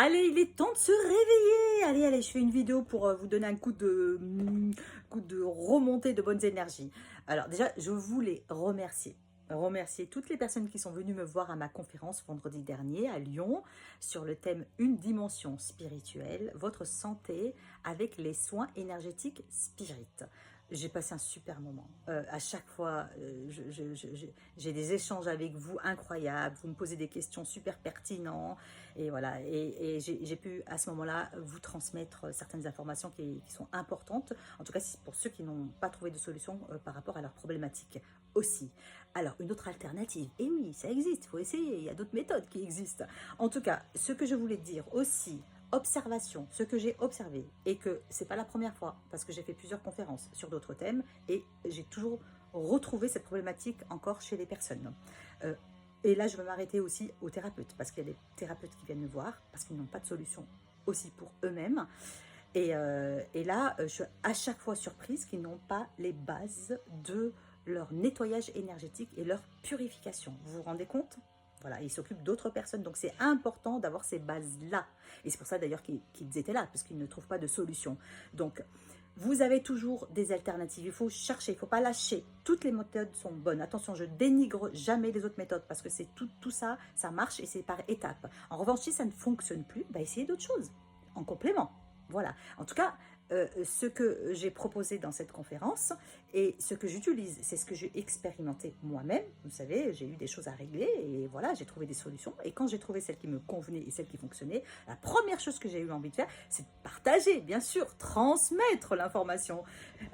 Allez, il est temps de se réveiller. Allez, allez, je fais une vidéo pour vous donner un coup de remontée de bonnes énergies. Alors déjà, je voulais remercier toutes les personnes qui sont venues me voir à ma conférence vendredi dernier à Lyon sur le thème Une dimension spirituelle, votre santé avec les soins énergétiques Spirit. J'ai passé un super moment. À chaque fois, j'ai des échanges avec vous incroyables. Vous me posez des questions super pertinentes. Et voilà. Et j'ai pu, à ce moment-là, vous transmettre certaines informations qui sont importantes. En tout cas, pour ceux qui n'ont pas trouvé de solution par rapport à leurs problématiques aussi. Alors, une autre alternative. Et oui, ça existe. Il faut essayer. Il y a d'autres méthodes qui existent. En tout cas, ce que je voulais dire aussi, observation, ce que j'ai observé, et que c'est pas la première fois, parce que j'ai fait plusieurs conférences sur d'autres thèmes, et j'ai toujours retrouvé cette problématique encore chez les personnes. Et là, je vais m'arrêter aussi aux thérapeutes, parce qu'il y a des thérapeutes qui viennent me voir, parce qu'ils n'ont pas de solution aussi pour eux-mêmes. Et là, je suis à chaque fois surprise qu'ils n'ont pas les bases de leur nettoyage énergétique et leur purification. Vous vous rendez compte ? Voilà, ils s'occupent d'autres personnes, donc c'est important d'avoir ces bases-là. Et c'est pour ça d'ailleurs qu'ils étaient là, parce qu'ils ne trouvent pas de solution. Donc, vous avez toujours des alternatives, il faut chercher, il ne faut pas lâcher. Toutes les méthodes sont bonnes. Attention, je dénigre jamais les autres méthodes, parce que c'est tout ça, ça marche et c'est par étapes. En revanche, si ça ne fonctionne plus, bah, essayez d'autres choses, en complément. Voilà, en tout cas, ce que j'ai proposé dans cette conférence et ce que j'utilise, c'est ce que j'ai expérimenté moi-même. Vous savez, j'ai eu des choses à régler et voilà, j'ai trouvé des solutions. Et quand j'ai trouvé celles qui me convenaient et celles qui fonctionnaient, la première chose que j'ai eu envie de faire, c'est de partager, bien sûr, transmettre l'information.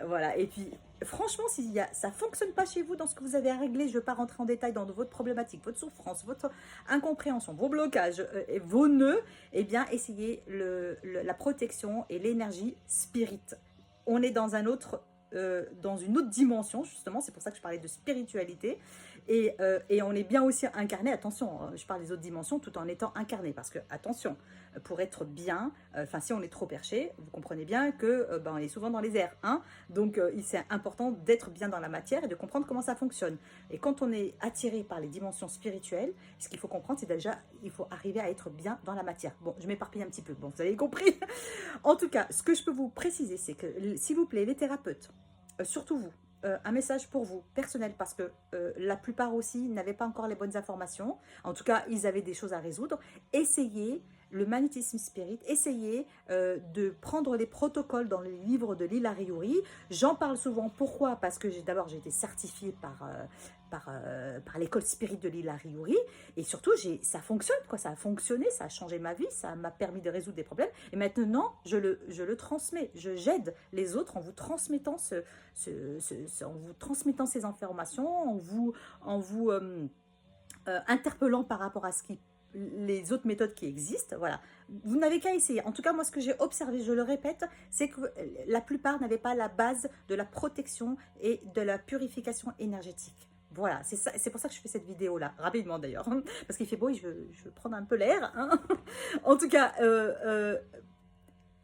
Voilà, et puis franchement, si ça ne fonctionne pas chez vous dans ce que vous avez à régler, je ne veux pas rentrer en détail dans votre problématique, votre souffrance, votre incompréhension, vos blocages et vos nœuds, eh bien, essayez la protection et l'énergie spirit. On est dans une autre dimension, justement, c'est pour ça que je parlais de spiritualité, et on est bien aussi incarné, attention, je parle des autres dimensions tout en étant incarné, parce que, attention, pour être bien, si on est trop perché, vous comprenez bien que on est souvent dans les airs, hein, donc c'est important d'être bien dans la matière et de comprendre comment ça fonctionne. Et quand on est attiré par les dimensions spirituelles, ce qu'il faut comprendre, c'est déjà, il faut arriver à être bien dans la matière. Bon, je m'éparpille un petit peu, bon, vous avez compris. En tout cas, ce que je peux vous préciser, c'est que, s'il vous plaît, les thérapeutes, surtout vous, un message pour vous, personnel, parce que la plupart aussi n'avaient pas encore les bonnes informations. En tout cas, ils avaient des choses à résoudre. Essayez le magnétisme spirit, essayez de prendre les protocoles dans les livres de Lila Riouri. J'en parle souvent. Pourquoi ? Parce que d'abord, j'ai été certifiée par l'école spirit de Lila Riouri. Et surtout, ça fonctionne, quoi. Ça a fonctionné, ça a changé ma vie, ça m'a permis de résoudre des problèmes. Et maintenant, je le transmets. J'aide les autres en vous transmettant ces informations, en vous interpellant par rapport à les autres méthodes qui existent. Voilà, vous n'avez qu'à essayer. En tout cas, moi, ce que j'ai observé, je le répète, c'est que la plupart n'avaient pas la base de la protection et de la purification énergétique. Voilà, c'est pour ça que je fais cette vidéo-là, rapidement d'ailleurs, parce qu'il fait beau et je veux prendre un peu l'air, hein. En tout cas,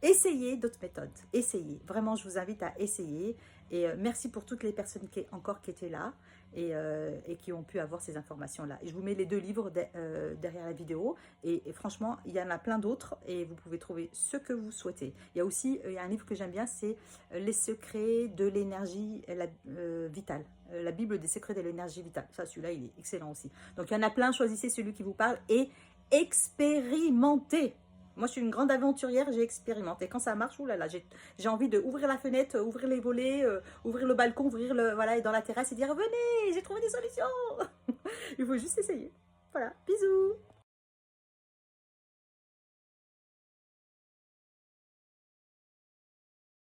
essayez d'autres méthodes, essayez. Vraiment, je vous invite à essayer. Et merci pour toutes les personnes qui étaient là et qui ont pu avoir ces informations-là. Je vous mets les 2 livres derrière la vidéo. Et franchement, il y en a plein d'autres et vous pouvez trouver ce que vous souhaitez. Il y a aussi un livre que j'aime bien, c'est Les secrets de l'énergie vitale. La Bible des secrets de l'énergie vitale. Ça, celui-là, il est excellent aussi. Donc, il y en a plein. Choisissez celui qui vous parle et expérimentez. Moi, je suis une grande aventurière, j'ai expérimenté. Quand ça marche, oulala, j'ai envie d'ouvrir la fenêtre, ouvrir les volets, ouvrir le balcon, voilà, et dans la terrasse et dire « Venez, j'ai trouvé des solutions !» Il faut juste essayer. Voilà, bisous.